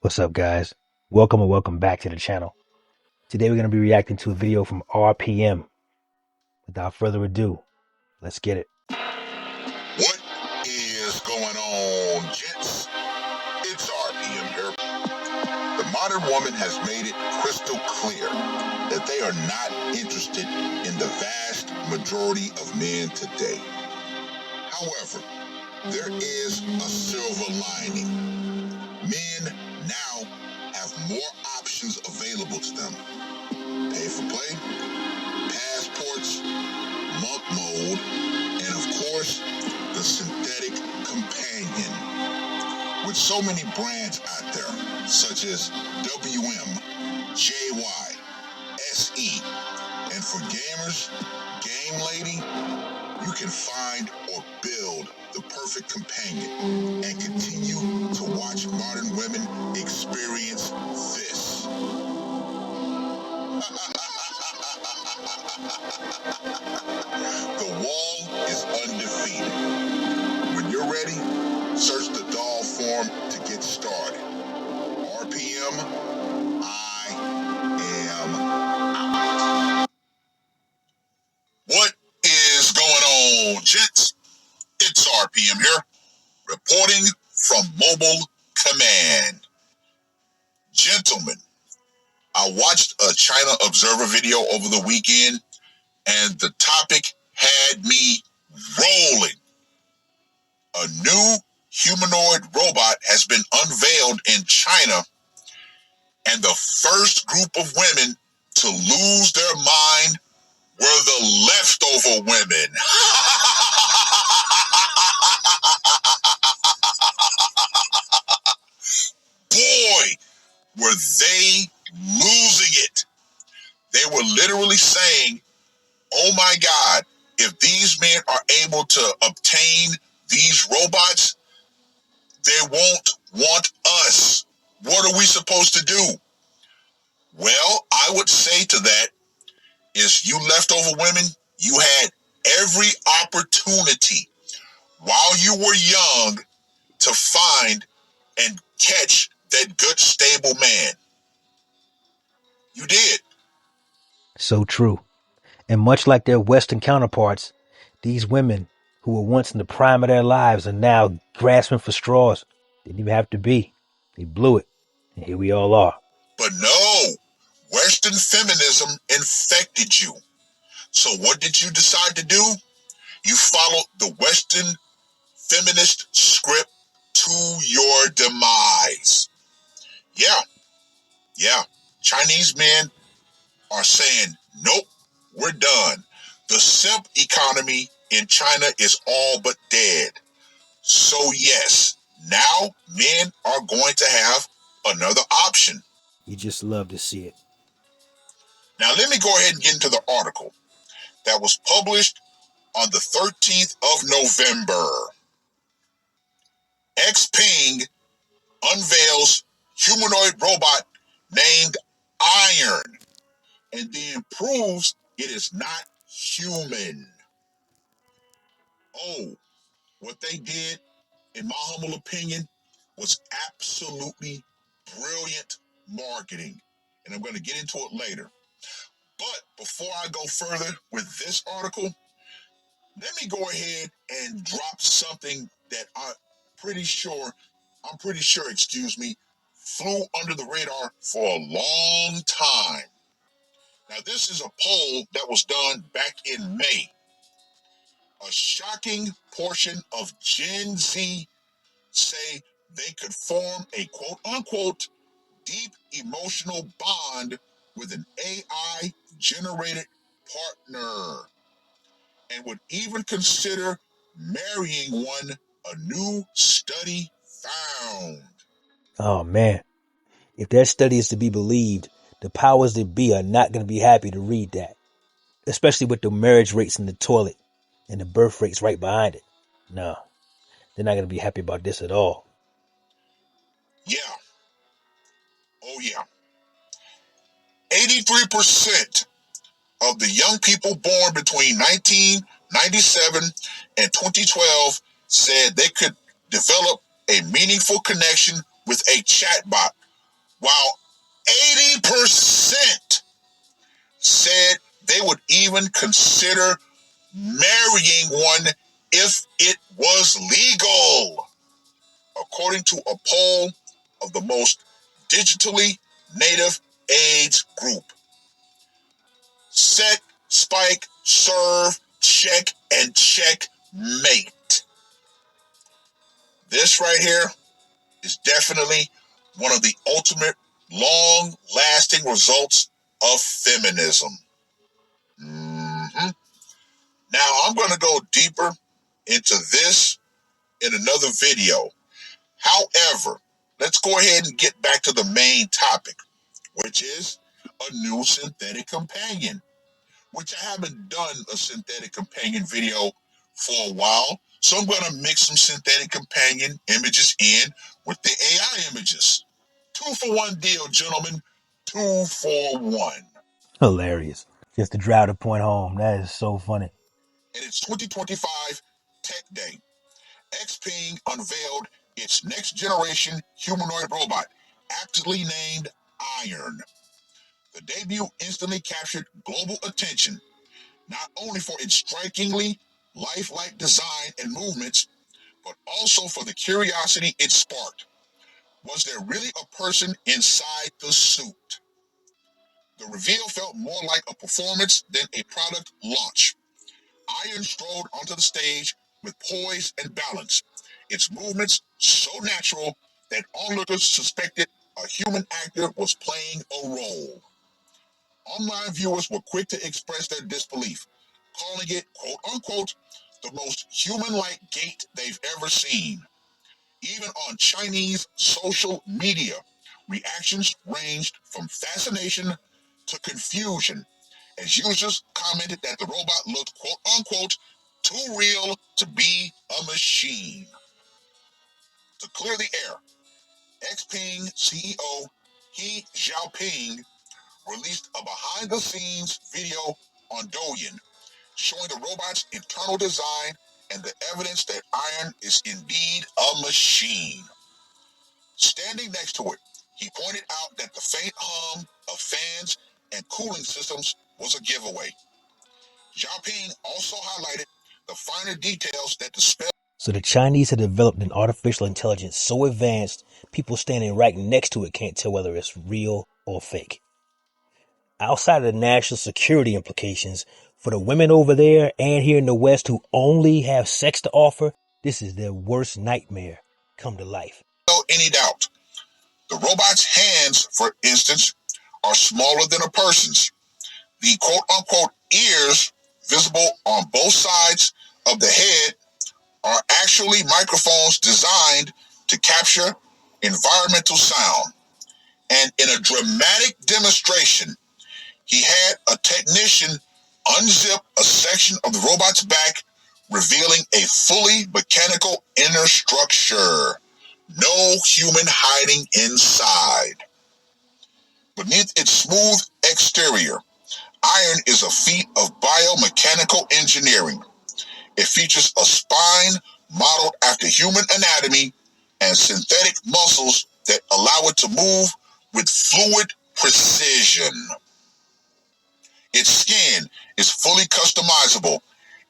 What's up, guys? Welcome and welcome back to the channel. Today we're going to be reacting to a video from R.P.M. Without further ado, let's get it. What is going on, gents? It's R.P.M. here. The modern woman has made it crystal clear that they are not interested in the vast majority of men today. However, there is a silver lining. Men now have more options available to them. Pay for play, passports, monk mode, and of course, the synthetic companion. With so many brands out there, such as WM, JY, SE, and for gamers, Game Lady, you can find or build the perfect companion and continue to watch modern women experience this. The wall is undefeated. When you're ready, search the doll form to get started. R.P.M. I am out. What is going on, gents? It's R.P.M. here, reporting from Mobile Command. Gentlemen, I watched a China Observer video over the weekend, and the topic had me rolling. A new humanoid robot has been unveiled in China, and the first group of women to lose their mind were the leftover women. Boy, were they losing it. They were literally saying, oh my God, if these men are able to obtain these robots, they won't want us. What are we supposed to do? Well, I would say to that is, you leftover women, you had every opportunity while you were young to find and catch that good, stable man. You did. So true. And much like their Western counterparts, these women who were once in the prime of their lives are now grasping for straws. Didn't even have to be. They blew it. And here we all are. But no, Western feminism infected you. So what did you decide to do? You followed the Western feminist script to your demise. Yeah. Chinese men are saying, nope, we're done. The simp economy in China is all but dead. So yes, now men are going to have another option. You just love to see it. Now let me go ahead and get into the article that was published on the 13th of November. Xpeng unveils humanoid robot named Iron and then proves it is not human. Oh, what they did, in my humble opinion, was absolutely brilliant marketing. And I'm going to get into it later. But before I go further with this article, let me go ahead and drop something that I'm pretty sure, flew under the radar for a long time. Now, this is a poll that was done back in May. A shocking portion of Gen Z say they could form a quote-unquote deep emotional bond with an AI-generated partner and would even consider marrying one, a new study found. Oh, man. If that study is to be believed, the powers that be are not going to be happy to read that. Especially with the marriage rates in the toilet and the birth rates right behind it. No, they're not going to be happy about this at all. Yeah. Oh, yeah. 83% of the young people born between 1990 97 and 2012 said they could develop a meaningful connection with a chatbot, while 80% said they would even consider marrying one if it was legal, according to a poll of the most digitally native age group. Set, spike, serve, check, and checkmate. This right here is definitely one of the ultimate long-lasting results of feminism. Now, I'm going to go deeper into this in another video. However, let's go ahead and get back to the main topic, which is a new synthetic companion, which I haven't done a synthetic companion video for a while. So I'm going to mix some synthetic companion images in with the AI images. 2-for-1 deal, gentlemen. 2-for-1. Hilarious. Just to drive the point home. That is so funny. And it's 2025 Tech Day. X.P.M unveiled its next generation humanoid robot, aptly named Iron. The debut instantly captured global attention, not only for its strikingly lifelike design and movements, but also for the curiosity it sparked. Was there really a person inside the suit? The reveal felt more like a performance than a product launch. Iron strode onto the stage with poise and balance, its movements so natural that onlookers suspected a human actor was playing a role. Online viewers were quick to express their disbelief, calling it, quote unquote, the most human-like gait they've ever seen. Even on Chinese social media, reactions ranged from fascination to confusion, as users commented that the robot looked, quote unquote, too real to be a machine. To clear the air, X.P.M CEO He Xiaoping released a behind-the-scenes video on Douyin, showing the robot's internal design and the evidence that Iron is indeed a machine. Standing next to it, he pointed out that the faint hum of fans and cooling systems was a giveaway. Xiaoping also highlighted the finer details that the spell. So the Chinese have developed an artificial intelligence so advanced, people standing right next to it can't tell whether it's real or fake. Outside of the national security implications, for the women over there and here in the West who only have sex to offer, this is their worst nightmare come to life. No any doubt. The robot's hands, for instance, are smaller than a person's. The quote-unquote ears visible on both sides of the head are actually microphones designed to capture environmental sound. And in a dramatic demonstration, he had a technician unzip a section of the robot's back, revealing a fully mechanical inner structure. No human hiding inside. Beneath its smooth exterior, Iron is a feat of biomechanical engineering. It features a spine modeled after human anatomy and synthetic muscles that allow it to move with fluid precision. Its skin is fully customizable,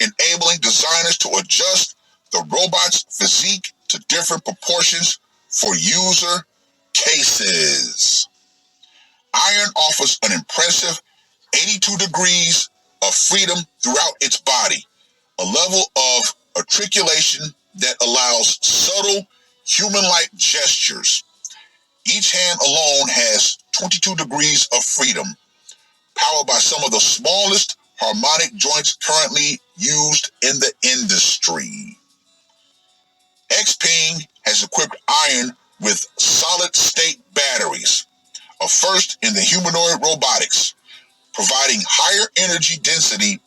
enabling designers to adjust the robot's physique to different proportions for user cases. Iron offers an impressive 82 degrees of freedom throughout its body, a level of articulation that allows subtle, human-like gestures. Each hand alone has 22 degrees of freedom, powered by some of the smallest harmonic joints currently used in the industry. X.P.M has equipped Iron with solid-state batteries, a first in the humanoid robotics, providing higher energy density,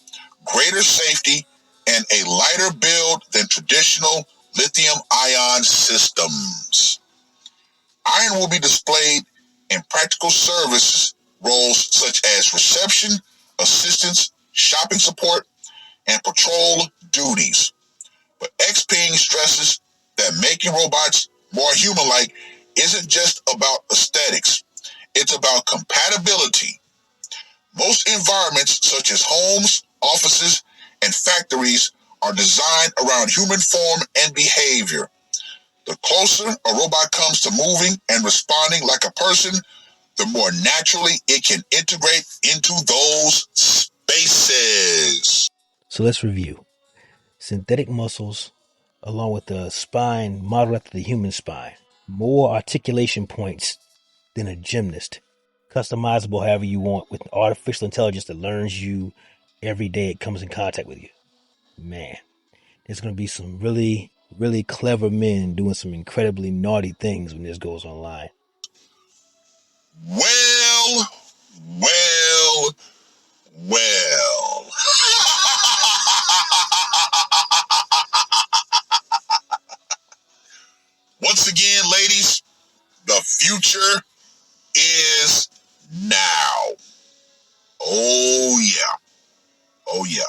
greater safety, and a lighter build than traditional lithium-ion systems. Iron will be displayed in practical services roles such as reception, assistance, shopping support, and patrol duties. But X.P.M stresses that making robots more human-like isn't just about aesthetics. It's about compatibility. Most environments, such as homes, offices, and factories, are designed around human form and behavior. The closer a robot comes to moving and responding like a person, the more naturally it can integrate into those spaces. So let's review. Synthetic muscles, along with the spine modeled after the human spine. More articulation points than a gymnast. Customizable however you want with artificial intelligence that learns you every day it comes in contact with you. Man, there's going to be some really, really clever men doing some incredibly naughty things when this goes online. Well, well, well. Once again, ladies, the future is now. Oh, yeah. Oh, yeah.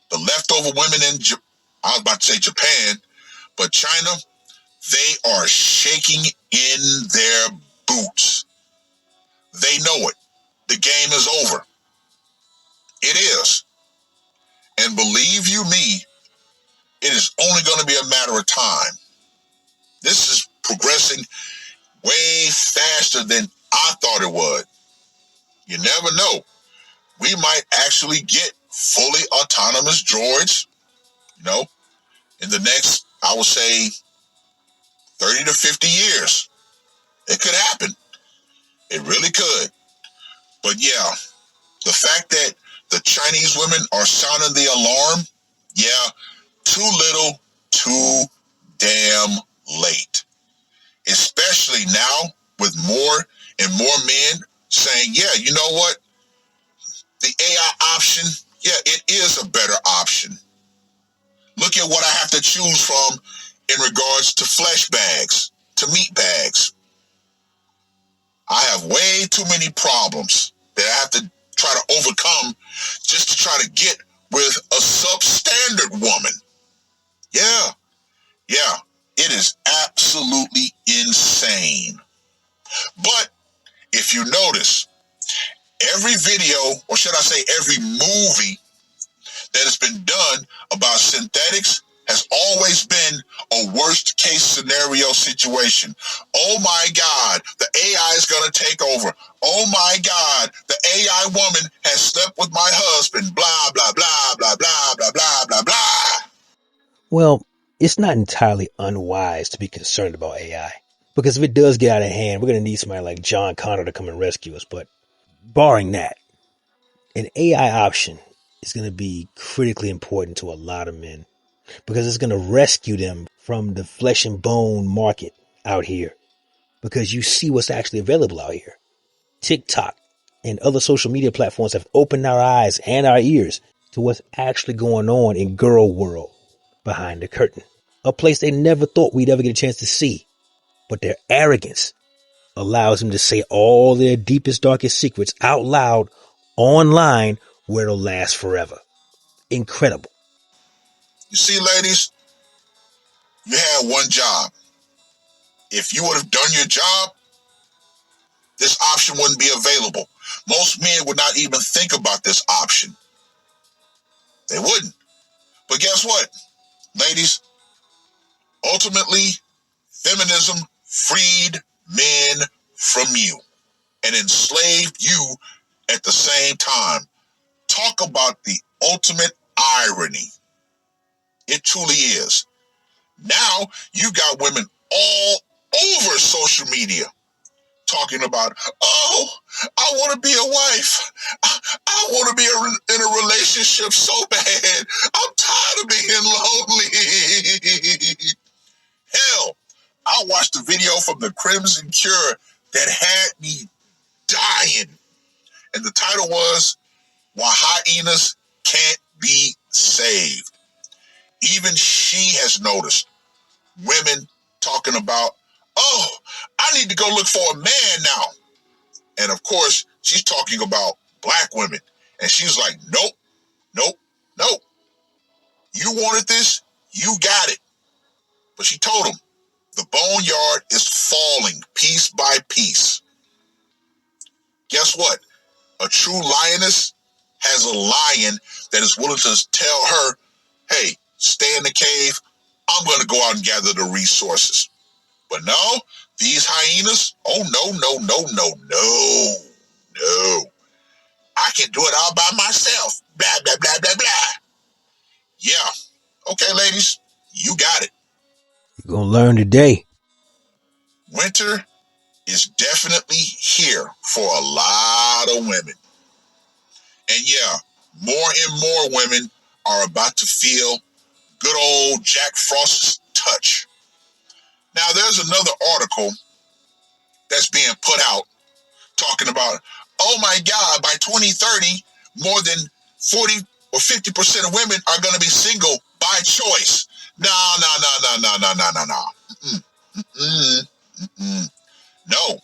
The leftover women I was about to say Japan, but China, they are shaking in their boots. They know it. The game is over. It is. And believe you me, it is only going to be a matter of time. This is progressing way faster than I thought it would. You never know. We might actually get fully autonomous droids, in the next, I would say, 30 to 50 years. It could happen. It really could. But yeah, the fact that the Chinese women are sounding the alarm, yeah, too little, too damn late. Especially now with more and more men saying, yeah, you know what? The AI option, yeah, it is a better option. Look at what I have to choose from in regards to flesh bags, to meat bags. I have way too many problems that I have to try to overcome just to try to get with a substandard woman. Yeah, it is absolutely insane. But if you notice, every video, or should I say every movie that has been done about synthetics has always been a worst case scenario situation. Oh my God, the AI is going to take over. Oh my God, the AI woman has slept with my husband. Blah, blah, blah, blah, blah, blah, blah, blah, blah. Well, it's not entirely unwise to be concerned about AI. Because if it does get out of hand, we're going to need somebody like John Connor to come and rescue us. But barring that, an AI option is going to be critically important to a lot of men because it's going to rescue them from the flesh and bone market out here because you see what's actually available out here. TikTok and other social media platforms have opened our eyes and our ears to what's actually going on in girl world behind the curtain, a place they never thought we'd ever get a chance to see. But their arrogance allows them to say all their deepest, darkest secrets out loud online where it'll last forever. Incredible. You see, ladies, you had one job. If you would have done your job, this option wouldn't be available. Most men would not even think about this option. They wouldn't. But guess what, ladies? Ultimately, feminism freed men from you and enslaved you at the same time. Talk about the ultimate irony. It truly is. Now you got women all over social media talking about, oh, I want to be a wife. I want to be in a relationship so bad. I'm tired of being lonely. Hell, I watched a video from the Crimson Cure that had me dying. And the title was, Why Hyenas Can't Be Saved. Even she has noticed women talking about, oh, I need to go look for a man now. And of course, she's talking about black women. And she's like, nope, nope, No, you wanted this, you got it. But she told him, the boneyard is falling piece by piece. Guess what? A true lioness has a lion that is willing to tell her, hey, stay in the cave. I'm going to go out and gather the resources. But no, these hyenas, oh, no. I can do it all by myself. Blah, blah, blah, blah, blah. Yeah. Okay, ladies, you got it. You're going to learn today. Winter is definitely here for a lot of women. And yeah, more and more women are about to feel good old Jack Frost's touch. Now, there's another article that's being put out talking about, oh my God, by 2030, more than 40 or 50% of women are going to be single by choice. No. No,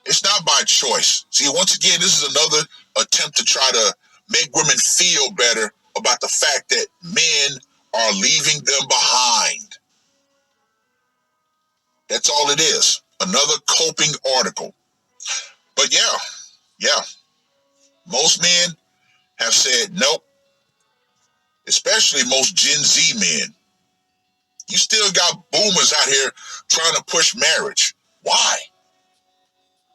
it's not by choice. See, once again, this is another attempt to try to make women feel better about the fact that men are leaving them behind. That's all it is. Another coping article. But yeah, most men have said nope, especially most Gen Z men. You still got boomers out here trying to push marriage. Why?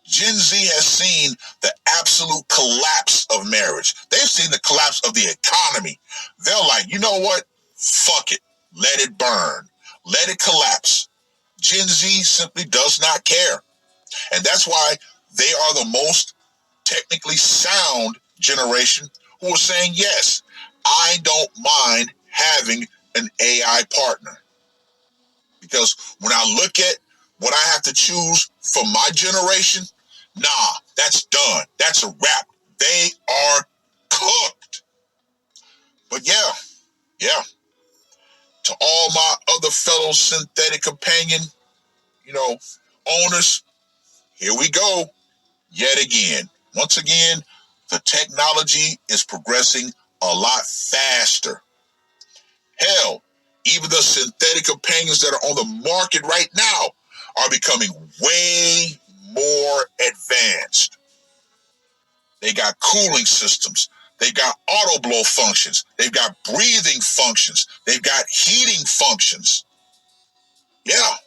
Gen Z has seen the absolute collapse of marriage. They've seen the collapse of the economy. They're like, you know what? Fuck it. Let it burn. Let it collapse. Gen Z simply does not care. And that's why they are the most technically sound generation who are saying, yes, I don't mind having an AI partner. Because when I look at what I have to choose for my generation, nah, that's done. That's a wrap. They are cooked. But yeah. To all my other fellow synthetic companion, owners, here we go. Yet again. Once again, the technology is progressing a lot faster. Hell, even the synthetic companions that are on the market right now are becoming way more advanced. They got cooling systems. They've got auto blow functions. They've got breathing functions. They've got heating functions. Yeah.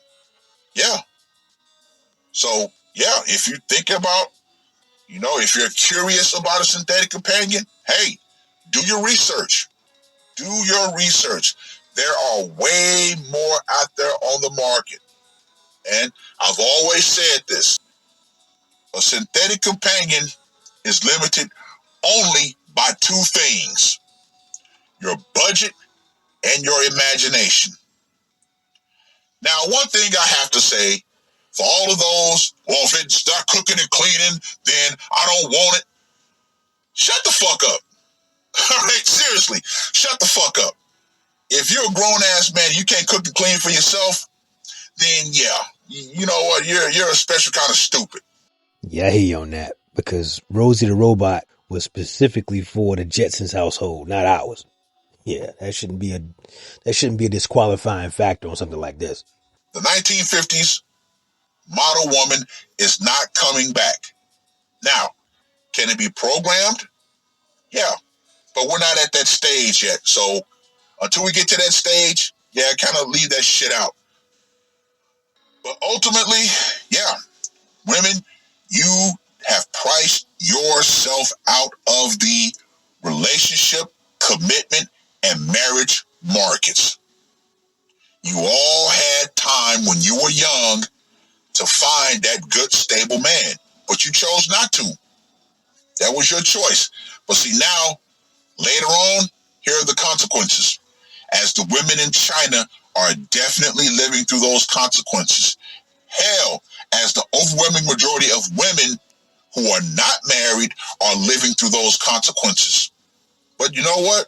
So, yeah, if you think about, if you're curious about a synthetic companion, hey, do your research. Do your research. There are way more out there on the market. And I've always said this. A synthetic companion is limited only by two things: your budget and your imagination. Now, one thing I have to say, for all of those, well, if it's not cooking and cleaning, then I don't want it. Shut the fuck up. All right, seriously, shut the fuck up. If you're a grown-ass man, you can't cook and clean for yourself, then yeah, you know what, you're a special kind of stupid. Yeah, I hear you on that. Because Rosie the Robot was specifically for the Jetsons household, not ours. Yeah, that shouldn't be a disqualifying factor on something like this. The 1950s model woman is not coming back. Now, can it be programmed? Yeah, but we're not at that stage yet. So until we get to that stage, yeah, kind of leave that shit out. But ultimately, yeah, women, you have priced yourself out of the relationship, commitment, and marriage markets. You all had time when you were young to find that good, stable man, but you chose not to. That was your choice. But see, now, later on, here are the consequences. As the women in China are definitely living through those consequences. Hell, as the overwhelming majority of women who are not married are living through those consequences. But you know what?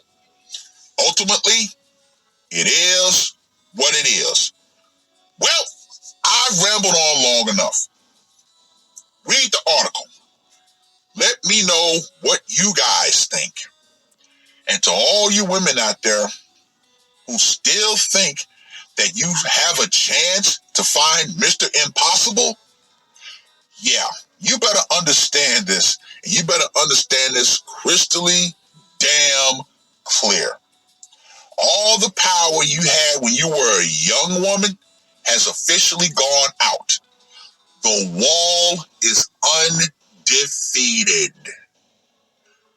Ultimately, it is what it is. Well, I've rambled on long enough. Read the article. Let me know what you guys think. And to all you women out there who still think that you have a chance to find Mr. Impossible, yeah, you better understand this. And you better understand this crystally damn clear. All the power you had when you were a young woman has officially gone out. The wall is undefeated.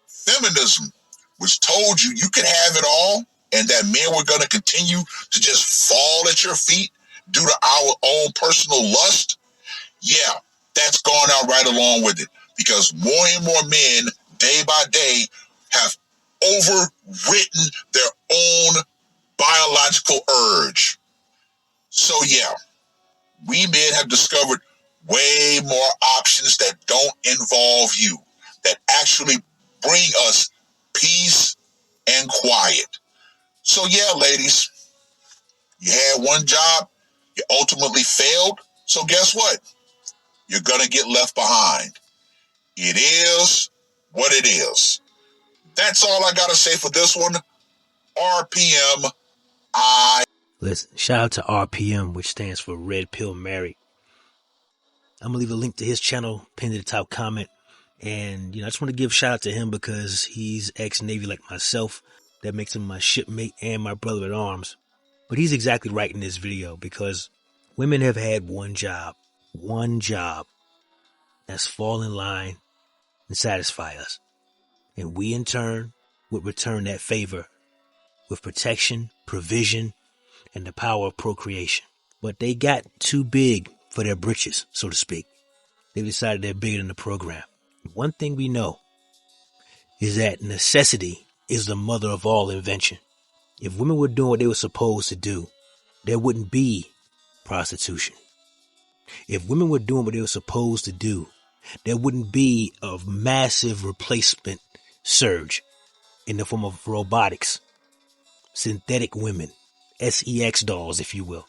Feminism, which told you you could have it all and that men were going to continue to just fall at your feet due to our own personal lust, yeah, that's gone out right along with it, because more and more men, day by day, have overwritten their own biological urge. So yeah, we men have discovered way more options that don't involve you, that actually bring us peace and quiet. So yeah, ladies, you had one job, you ultimately failed, so guess what? You're going to get left behind. It is what it is. That's all I got to say for this one. R.P.M. Listen, shout out to R.P.M, which stands for Red Pill Mary. I'm going to leave a link to his channel pinned in the top comment. And, I just want to give shout out to him because he's ex-Navy like myself. That makes him my shipmate and my brother at arms. But he's exactly right in this video, because women have had one job. That's fall in line and satisfy us. And we in turn would return that favor with protection, provision, and the power of procreation. But they got too big for their britches, so to speak. They decided they're bigger than the program. One thing we know is that necessity is the mother of all invention. If women were doing what they were supposed to do, there wouldn't be prostitution. If women were doing what they were supposed to do, there wouldn't be a massive replacement surge in the form of robotics, synthetic women, sex dolls, if you will,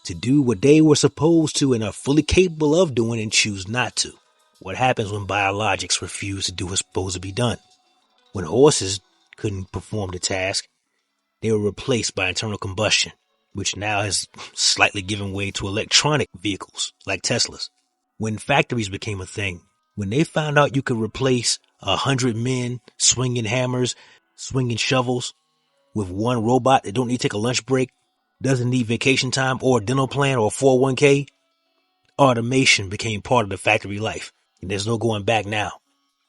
to do what they were supposed to and are fully capable of doing and choose not to. What happens when biologics refuse to do what's supposed to be done? When horses couldn't perform the task, they were replaced by internal combustion, which now has slightly given way to electronic vehicles like Teslas. When factories became a thing, when they found out you could replace 100 men swinging hammers, swinging shovels with one robot that don't need to take a lunch break, doesn't need vacation time or a dental plan or a 401k, automation became part of the factory life. And there's no going back now.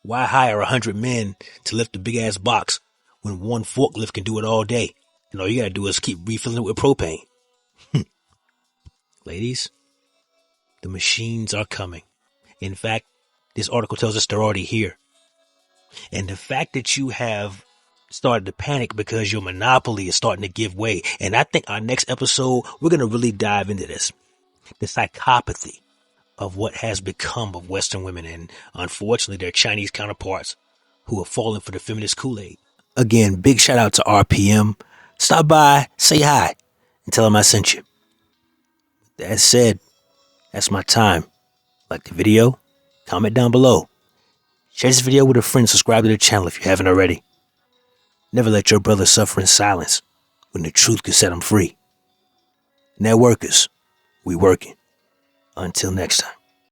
Why hire 100 men to lift a big ass box when one forklift can do it all day? And all you gotta do is keep refilling it with propane. Ladies, the machines are coming. In fact, this article tells us they're already here. And the fact that you have started to panic because your monopoly is starting to give way. And I think our next episode, we're going to really dive into this. The psychopathy of what has become of Western women and, unfortunately, their Chinese counterparts who have fallen for the feminist Kool-Aid. Again, big shout out to R.P.M. Stop by, say hi, and tell them I sent you. That said, that's my time. Like the video, comment down below. Share this video with a friend, subscribe to the channel if you haven't already. Never let your brother suffer in silence when the truth could set him free. Networkers, we working. Until next time.